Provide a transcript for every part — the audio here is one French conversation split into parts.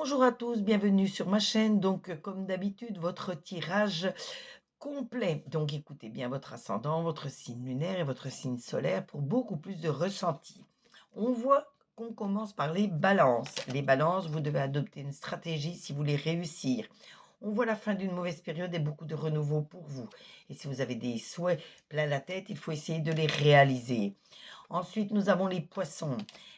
Bonjour à tous, bienvenue sur ma chaîne. Comme d'habitude, votre tirage complet. Donc, écoutez bien votre ascendant, votre signe lunaire et votre signe solaire pour beaucoup plus de ressenti. On voit qu'on commence par les balances. Les balances, vous devez adopter une stratégie si vous voulez réussir. On voit la fin d'une mauvaise période et beaucoup de renouveau pour vous. Et si vous avez des souhaits plein la tête, il faut essayer de les réaliser. Ensuite, nous avons les poissons.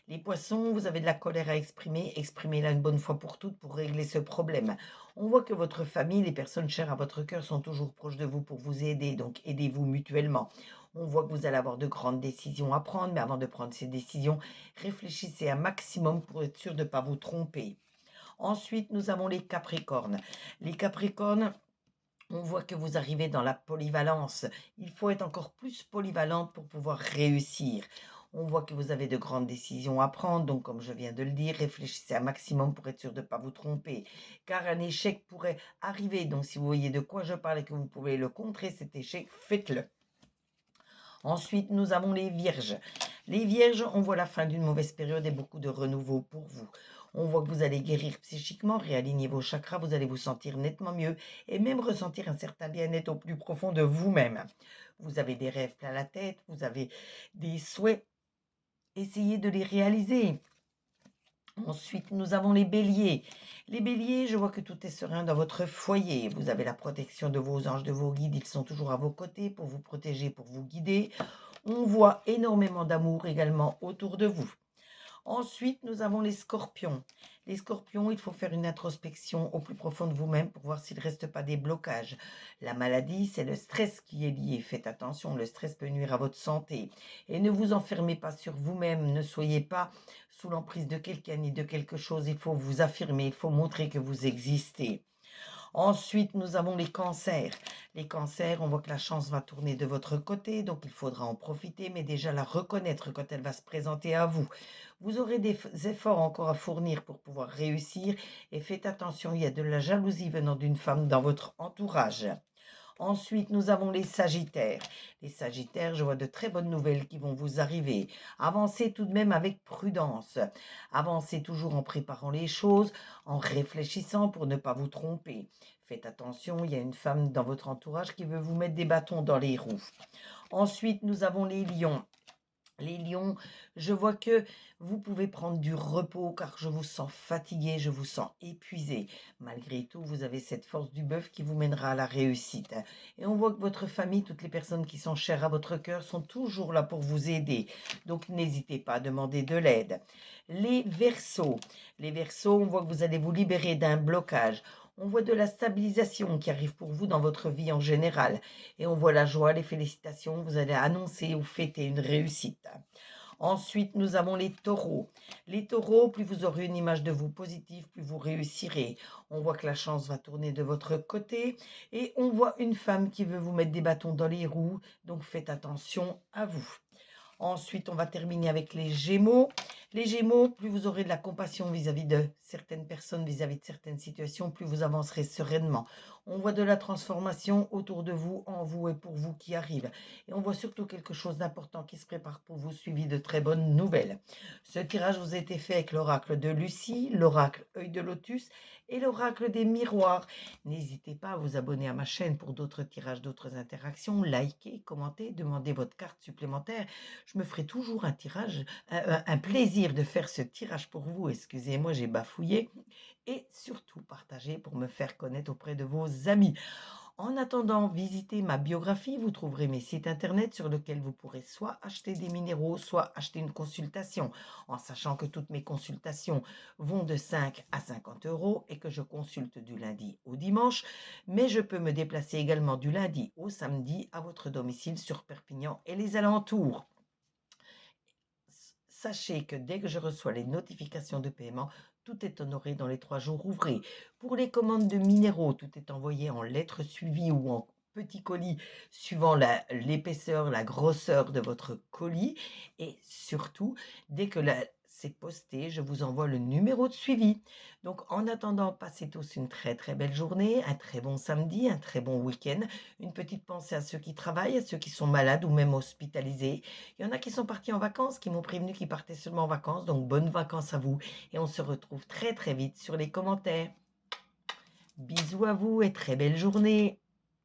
Les poissons, vous avez de la colère à exprimer. Exprimez-la une bonne fois pour toutes pour régler ce problème. On voit que votre famille, les personnes chères à votre cœur sont toujours proches de vous pour vous aider. Donc, aidez-vous mutuellement. On voit que vous allez avoir de grandes décisions à prendre, mais avant de prendre ces décisions, réfléchissez un maximum pour être sûr de ne pas vous tromper. Ensuite, nous avons les capricornes. Les capricornes, on voit que vous arrivez dans la polyvalence. Il faut être encore plus polyvalente pour pouvoir réussir. On voit que vous avez de grandes décisions à prendre, donc comme je viens de le dire, réfléchissez un maximum pour être sûr de ne pas vous tromper, car un échec pourrait arriver. Donc si vous voyez de quoi je parle et que vous pouvez le contrer, cet échec, faites-le. Ensuite, nous avons les vierges. Les vierges, on voit la fin d'une mauvaise période et beaucoup de renouveau pour vous. On voit que vous allez guérir psychiquement, réaligner vos chakras, vous allez vous sentir nettement mieux et même ressentir un certain bien-être au plus profond de vous-même. Vous avez des rêves plein la tête, vous avez des souhaits, essayez de les réaliser. Ensuite, nous avons les béliers. Les béliers, je vois que tout est serein dans votre foyer. Vous avez la protection de vos anges, de vos guides. Ils sont toujours à vos côtés pour vous protéger, pour vous guider. On voit énormément d'amour également autour de vous. Ensuite, nous avons les scorpions. Les scorpions, il faut faire une introspection au plus profond de vous-même pour voir s'il ne reste pas des blocages. La maladie, c'est le stress qui est lié. Faites attention, le stress peut nuire à votre santé. Et ne vous enfermez pas sur vous-même. Ne soyez pas sous l'emprise de quelqu'un ni de quelque chose. Il faut vous affirmer, il faut montrer que vous existez. Ensuite, nous avons les cancers. Les cancers, on voit que la chance va tourner de votre côté, donc il faudra en profiter, mais déjà la reconnaître quand elle va se présenter à vous. Vous aurez des efforts encore à fournir pour pouvoir réussir et faites attention, il y a de la jalousie venant d'une femme dans votre entourage. Ensuite, nous avons les sagittaires. Les sagittaires, je vois de très bonnes nouvelles qui vont vous arriver. Avancez tout de même avec prudence. Avancez toujours en préparant les choses, en réfléchissant pour ne pas vous tromper. Faites attention, il y a une femme dans votre entourage qui veut vous mettre des bâtons dans les roues. Ensuite, nous avons les lions. Les lions, je vois que vous pouvez prendre du repos car je vous sens fatigué, je vous sens épuisé. Malgré tout, vous avez cette force du bœuf qui vous mènera à la réussite. Et on voit que votre famille, toutes les personnes qui sont chères à votre cœur sont toujours là pour vous aider. Donc n'hésitez pas à demander de l'aide. Les Verseaux, on voit que vous allez vous libérer d'un blocage. On voit de la stabilisation qui arrive pour vous dans votre vie en général. Et on voit la joie, les félicitations, vous allez annoncer ou fêter une réussite. Ensuite, nous avons les taureaux. Les taureaux, plus vous aurez une image de vous positive, plus vous réussirez. On voit que la chance va tourner de votre côté et on voit une femme qui veut vous mettre des bâtons dans les roues, donc faites attention à vous. Ensuite, on va terminer avec les Gémeaux. Les Gémeaux, plus vous aurez de la compassion vis-à-vis de certaines personnes, vis-à-vis de certaines situations, plus vous avancerez sereinement. On voit de la transformation autour de vous, en vous et pour vous qui arrive. Et on voit surtout quelque chose d'important qui se prépare pour vous, suivi de très bonnes nouvelles. Ce tirage vous a été fait avec l'oracle de Lucie, l'oracle œil de lotus et l'oracle des miroirs. N'hésitez pas à vous abonner à ma chaîne pour d'autres tirages, d'autres interactions, likez, commentez, demandez votre carte supplémentaire. Je me ferai toujours un tirage, un plaisir de faire ce tirage pour vous. Excusez-moi, j'ai bafouillé. Et surtout, partagez pour me faire connaître auprès de vos amis. En attendant, visitez ma biographie. Vous trouverez mes sites internet sur lesquels vous pourrez soit acheter des minéraux, soit acheter une consultation. En sachant que toutes mes consultations vont de 5 à 50 euros et que je consulte du lundi au dimanche. Mais je peux me déplacer également du lundi au samedi à votre domicile sur Perpignan et les alentours. Sachez que dès que je reçois les notifications de paiement, tout est honoré dans les 3 jours ouvrés. Pour les commandes de minéraux, tout est envoyé en lettres suivies ou en petits colis, suivant l'épaisseur, la grosseur de votre colis. Et surtout, dès que c'est posté, je vous envoie le numéro de suivi. Donc en attendant, passez tous une très, très belle journée, un très bon samedi, un très bon week-end. Une petite pensée à ceux qui travaillent, à ceux qui sont malades ou même hospitalisés. Il y en a qui sont partis en vacances, qui m'ont prévenu qu'ils partaient seulement en vacances, donc bonnes vacances à vous et on se retrouve très, très vite sur les commentaires. Bisous à vous et très belle journée.